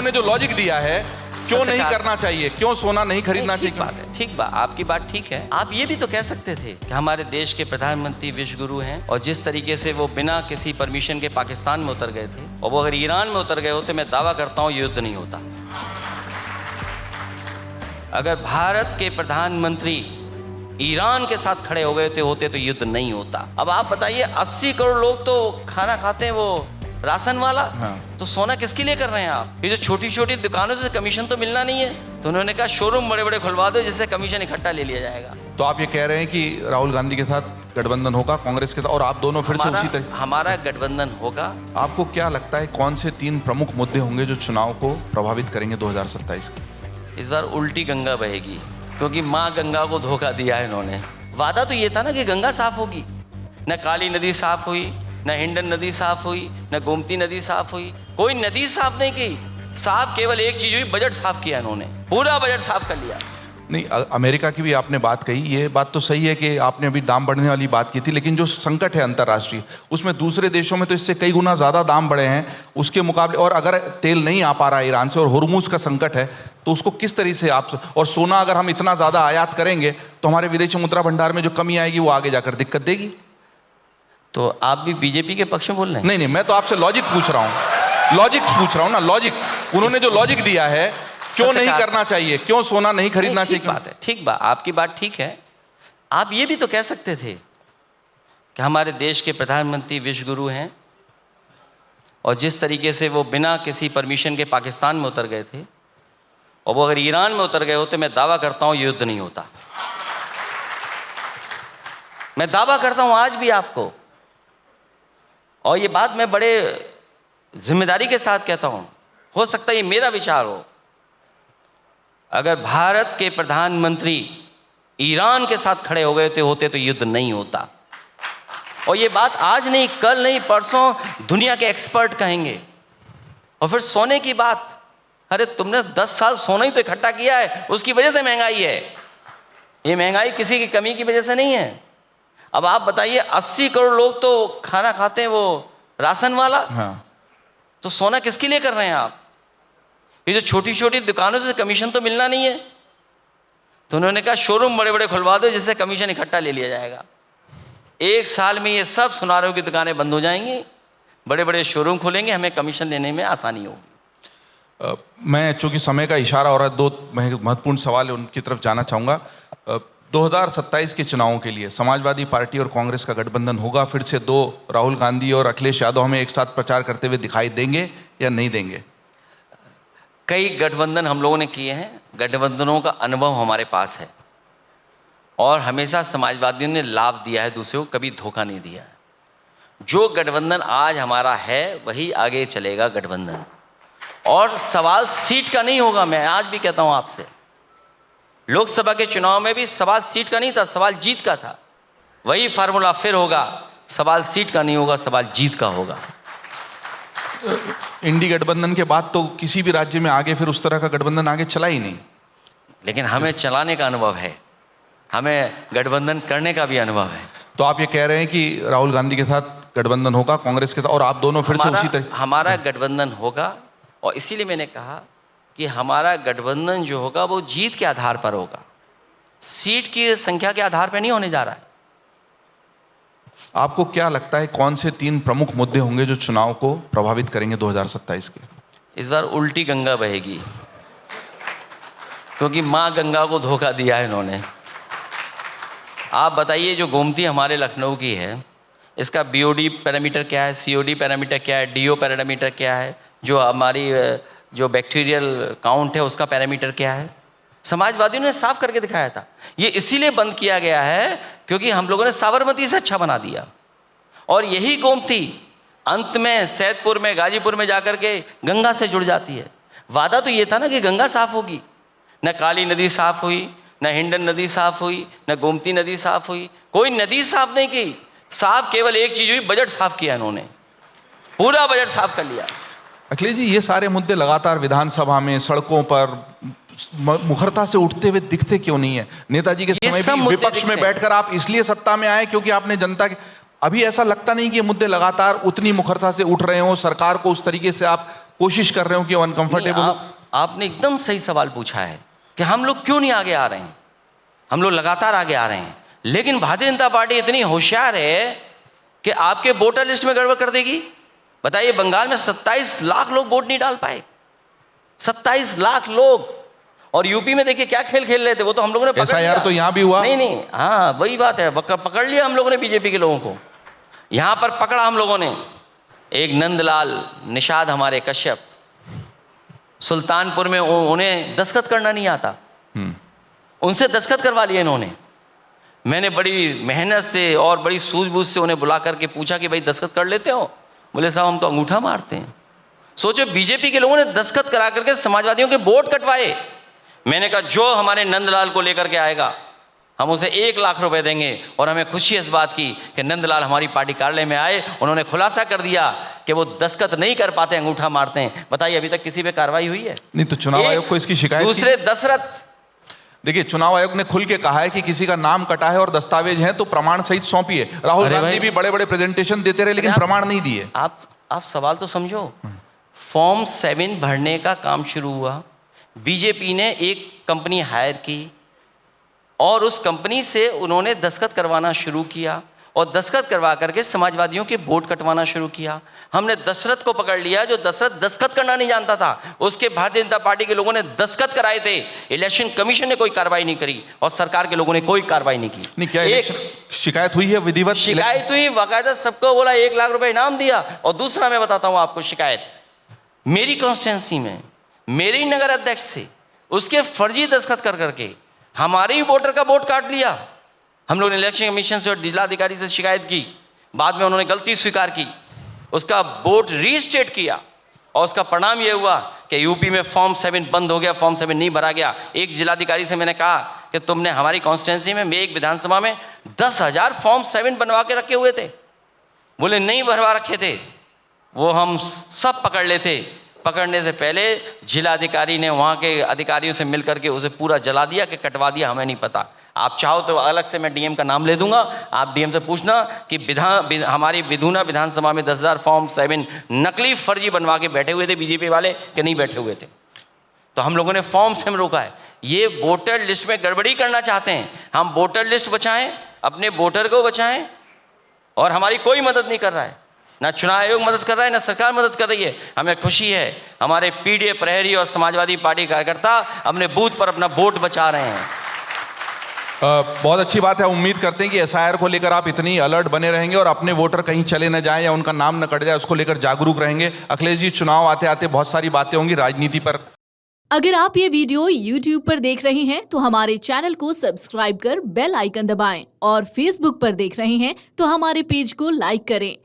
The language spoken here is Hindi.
उन्होंने जो लॉजिक दिया है, क्यों नहीं करना चाहिए, क्यों सोना नहीं खरीदना चाहिए? बात है, ठीक बात, आपकी बात ठीक है। आप ये भी तो कह सकते थे कि हमारे देश के प्रधानमंत्री विश्व गुरु हैं और जिस तरीके से वो बिना किसी परमिशन के पाकिस्तान में उतर गए थे, और वो अगर ईरान में उतर गए होते, मैं दावा करता हूँ युद्ध नहीं होता। अगर भारत के प्रधानमंत्री ईरान के साथ खड़े हो गए होते तो युद्ध नहीं होता। अब आप बताइए, 80 करोड़ लोग तो खाना खाते हैं वो राशन वाला, तो सोना किसके लिए कर रहे हैं आप? ये जो छोटी छोटी दुकानों से कमीशन तो मिलना नहीं है, तो उन्होंने कहा शोरूम बड़े बड़े खुलवा दो जिससे कमीशन इकट्ठा ले लिया जाएगा। तो आप ये कह रहे हैं कि राहुल गांधी के साथ गठबंधन होगा कांग्रेस के साथ, और आप दोनों फिर से उसी तरह? हमारा गठबंधन होगा। आपको क्या लगता है कौन से 3 प्रमुख मुद्दे होंगे जो चुनाव को प्रभावित करेंगे 2027 के? इस बार उल्टी गंगा बहेगी, क्योंकि माँ गंगा को धोखा दिया है इन्होंने। वादा तो ये था ना कि गंगा साफ होगी, न काली नदी साफ हुई, न हिंडन नदी साफ हुई, न गोमती नदी साफ हुई, कोई नदी साफ नहीं की। साफ केवल एक चीज हुई, बजट साफ किया इन्होंने, पूरा बजट साफ कर लिया। नहीं, अमेरिका की भी आपने बात कही, ये बात तो सही है कि आपने अभी दाम बढ़ने वाली बात की थी, लेकिन जो संकट है अंतर्राष्ट्रीय, उसमें दूसरे देशों में तो इससे कई गुना ज़्यादा दाम बढ़े हैं उसके मुकाबले। और अगर तेल नहीं आ पा रहा है ईरान से और हुर्मुज का संकट है, तो उसको किस तरह से आप, और सोना अगर हम इतना ज़्यादा आयात करेंगे तो हमारे विदेशी मुद्रा भंडार में जो कमी आएगी वो आगे जाकर दिक्कत देगी। तो आप भी बीजेपी के पक्ष में बोल रहे हैं? नहीं, मैं तो आपसे लॉजिक पूछ रहा हूँ, ना लॉजिक। उन्होंने जो लॉजिक दिया है, क्यों नहीं करना चाहिए, क्यों सोना नहीं खरीदना चाहिए? बात है, ठीक बात, आपकी बात ठीक है। आप ये भी तो कह सकते थे कि हमारे देश के प्रधानमंत्री विश्व गुरु हैं और जिस तरीके से वो बिना किसी परमिशन के पाकिस्तान में उतर गए थे, और वो अगर ईरान में उतर गए होते, मैं दावा करता हूँ युद्ध नहीं होता। मैं दावा करता हूँ आज भी आपको, और ये बात मैं बड़े जिम्मेदारी के साथ कहता हूँ, हो सकता है ये मेरा विचार हो। अगर भारत के प्रधानमंत्री ईरान के साथ खड़े हो गए होते तो युद्ध नहीं होता। और ये बात आज नहीं, कल नहीं, परसों दुनिया के एक्सपर्ट कहेंगे। और फिर सोने की बात, अरे तुमने 10 साल सोना ही तो इकट्ठा किया है, उसकी वजह से महंगाई है। ये महंगाई किसी की कमी की वजह से नहीं है। अब आप बताइए, 80 करोड़ लोग तो खाना खाते हैं वो राशन वाला, तो सोना किसके लिए कर रहे हैं आप? ये जो छोटी छोटी दुकानों से कमीशन तो मिलना नहीं है, तो उन्होंने कहा शोरूम बड़े बड़े खुलवा दो जिससे कमीशन इकट्ठा ले लिया जाएगा। 1 साल में ये सब सुनारों की दुकानें बंद हो जाएंगी, बड़े बड़े शोरूम खुलेंगे, हमें कमीशन लेने में आसानी होगी। मैं चूंकि समय का इशारा हो रहा है, 2 महत्वपूर्ण सवाल है, उनकी तरफ जाना चाहूँगा। 2027 के चुनावों के लिए समाजवादी पार्टी और कांग्रेस का गठबंधन होगा, फिर से 2 राहुल गांधी और अखिलेश यादव हमें एक साथ प्रचार करते हुए दिखाई देंगे या नहीं देंगे? कई गठबंधन हम लोगों ने किए हैं, गठबंधनों का अनुभव हमारे पास है, और हमेशा समाजवादियों ने लाभ दिया है दूसरों को, कभी धोखा नहीं दिया है। जो गठबंधन आज हमारा है वही आगे चलेगा गठबंधन, और सवाल सीट का नहीं होगा। मैं आज भी कहता हूं आपसे, लोकसभा के चुनाव में भी सवाल सीट का नहीं था, सवाल जीत का था। वही फार्मूला फिर होगा, सवाल सीट का नहीं होगा, सवाल जीत का होगा। इंडी गठबंधन के बाद तो किसी भी राज्य में आगे फिर उस तरह का गठबंधन आगे चला ही नहीं, लेकिन हमें चलाने का अनुभव है, हमें गठबंधन करने का भी अनुभव है। तो आप ये कह रहे हैं कि राहुल गांधी के साथ गठबंधन होगा कांग्रेस के साथ, और आप दोनों फिर से उसी तरह? हमारा गठबंधन होगा, और इसीलिए मैंने कहा कि हमारा गठबंधन जो होगा वो जीत के आधार पर होगा, सीट की संख्या के आधार पर नहीं होने जा रहा है। आपको क्या लगता है कौन से 3 प्रमुख मुद्दे होंगे जो चुनाव को प्रभावित करेंगे 2027 के? इस बार उल्टी गंगा बहेगी, क्योंकि माँ गंगा को धोखा दिया है इन्होंने। आप बताइए, जो गोमती हमारे लखनऊ की है, इसका बीओडी पैरामीटर क्या है, सीओडी पैरामीटर क्या है, डीओ पैरामीटर क्या है, जो हमारी जो बैक्टीरियल काउंट है उसका पैरामीटर क्या है, समाजवादियों ने साफ करके दिखाया था। ये इसीलिए बंद किया गया है क्योंकि हम लोगों ने साबरमती से अच्छा बना दिया, और यही गोमती अंत में सैदपुर में, गाजीपुर में जाकर के गंगा से जुड़ जाती है। वादा तो ये था ना कि गंगा साफ होगी, न काली नदी साफ हुई, न हिंडन नदी साफ हुई, न गोमती नदी साफ हुई, कोई नदी साफ नहीं की। साफ केवल एक चीज हुई, बजट साफ किया इन्होंने, पूरा बजट साफ कर लिया। अखिलेश जी, ये सारे मुद्दे लगातार विधानसभा में, सड़कों पर मुखरता से उठते हुए दिखते क्यों नहीं है? नेताजी के समय भी विपक्ष में बैठकर आप इसलिए सत्ता में आए क्योंकि आपने जनता के, अभी ऐसा लगता नहीं कि ये मुद्दे लगातार उतनी मुखरता से उठ रहे हो, सरकार को उस तरीके से आप कोशिश कर रहे हो कि वो अनकंफर्टेबल हो? आपने एकदम सही सवाल पूछा है कि हम लोग क्यों नहीं आगे आ रहे हैं। हम लोग लगातार आगे आ रहे हैं, लेकिन भारतीय जनता पार्टी इतनी होशियार है कि आपके वोटर लिस्ट में गड़बड़ कर देगी। बताइए, बंगाल में 27 लाख लोग वोट नहीं डाल पाए, 27 लाख लोग। और यूपी में देखिए क्या खेल खेल रहे थे, वो तो हम लोगों ने पकड़ लिया। तो यहाँ भी हुआ? नहीं, हाँ वही बात है, पकड़ लिया हम लोगों ने बीजेपी के लोगों को। यहाँ पर पकड़ा हम लोगों ने एक नंदलाल निषाद, हमारे कश्यप, सुल्तानपुर में उन्हें दस्तखत करना नहीं आता, उनसे दस्तखत करवा लिए इन्होंने। मैंने बड़ी मेहनत से और बड़ी सूझबूझ से उन्हें बुला करके पूछा कि भाई दस्तखत कर लेते हो? बोले साहब हम तो अंगूठा मारते हैं। सोचो, बीजेपी के लोगों ने दस्तखत करा करके समाजवादियों के वोट कटवाए। मैंने कहा जो हमारे नंदलाल को लेकर के आएगा हम उसे 1 लाख रुपए देंगे। और हमें खुशी इस बात की कि नंदलाल हमारी पार्टी कार्यालय में आए, उन्होंने खुलासा कर दिया कि वो दस्तखत नहीं कर पाते, अंगूठा मारते हैं। बताइए अभी तक किसी पे कार्रवाई हुई है? नहीं, तो चुनाव आयोग को इसकी शिकायत? दूसरे दशरथ, देखिए चुनाव आयोग ने खुल के कहा है कि किसी का नाम कटा है और दस्तावेज हैं तो प्रमाण सहित सौंपिए। राहुल गांधी भी बड़े बड़े प्रेजेंटेशन देते रहे लेकिन प्रमाण नहीं दिए। आप सवाल तो समझो। फॉर्म 7 भरने का काम शुरू हुआ, बीजेपी ने एक कंपनी हायर की और उस कंपनी से उन्होंने दस्तखत करवाना शुरू किया और दस्तखत करवा करके समाजवादियों के वोट कटवाना शुरू किया। हमने दशरथ को पकड़ लिया जो दस्तखत करना नहीं जानता था, उसके भारतीय जनता पार्टी के लोगों ने दस्तखत कराए थे। इलेक्शन कमीशन ने कोई कार्रवाई नहीं करी और सरकार के लोगों ने कोई कार्रवाई नहीं की। नहीं, क्या एक शिकायत हुई है? विधिवत शिकायत हुई, बाकायदा सबको बोला 1 लाख रुपए इनाम दिया। और दूसरा मैं बताता हूं आपको, शिकायत मेरी कॉन्स्टिट्यूंसी में मेरे ही नगर अध्यक्ष थे, उसके फर्जी दस्तखत कर करके हमारे ही वोटर का वोट काट लिया। हम लोगों ने इलेक्शन कमीशन से और जिलाधिकारी से शिकायत की, बाद में उन्होंने गलती स्वीकार की, उसका वोट रीस्टेट किया और उसका परिणाम यह हुआ कि यूपी में फॉर्म 7 बंद हो गया, फॉर्म 7 नहीं भरा गया। एक जिलाधिकारी से मैंने कहा कि तुमने हमारी कॉन्स्टिट्यूंसी में, एक विधानसभा में 10,000 फॉर्म 7 बनवा के रखे हुए थे। बोले नहीं भरवा रखे थे, वो हम सब पकड़ लेते। पकड़ने से पहले जिलाधिकारी ने वहाँ के अधिकारियों से मिलकर के उसे पूरा जला दिया कि कटवा दिया, हमें नहीं पता। आप चाहो तो अलग से मैं डीएम का नाम ले दूंगा, आप डीएम से पूछना कि हमारी विधुना विधानसभा में 10,000 फॉर्म 7 नकली फर्जी बनवा के बैठे हुए थे बीजेपी वाले कि नहीं बैठे हुए थे। तो हम लोगों ने फॉर्म 7 रोका है। ये वोटर लिस्ट में गड़बड़ी करना चाहते हैं। हम वोटर लिस्ट बचाएं, अपने वोटर को बचाएं, और हमारी कोई मदद नहीं कर रहा है, ना चुनाव आयोग मदद कर रहा है, ना सरकार मदद कर रही है। हमें खुशी है हमारे पीडीए प्रहरी और समाजवादी पार्टी कार्यकर्ता अपने बूथ पर अपना वोट बचा रहे हैं। बहुत अच्छी बात है। उम्मीद करते हैं कि एसआईआर को लेकर आप इतनी अलर्ट बने रहेंगे और अपने वोटर कहीं चले न जाएं या उनका नाम न कट जाए, उसको लेकर जागरूक रहेंगे। अखिलेश जी, चुनाव आते आते बहुत सारी बातें होंगी राजनीति पर। अगर आप ये वीडियो YouTube पर देख रहे हैं तो हमारे चैनल को सब्सक्राइब कर बेल आइकन दबाएं, और Facebook पर देख रहे हैं तो हमारे पेज को लाइक करें।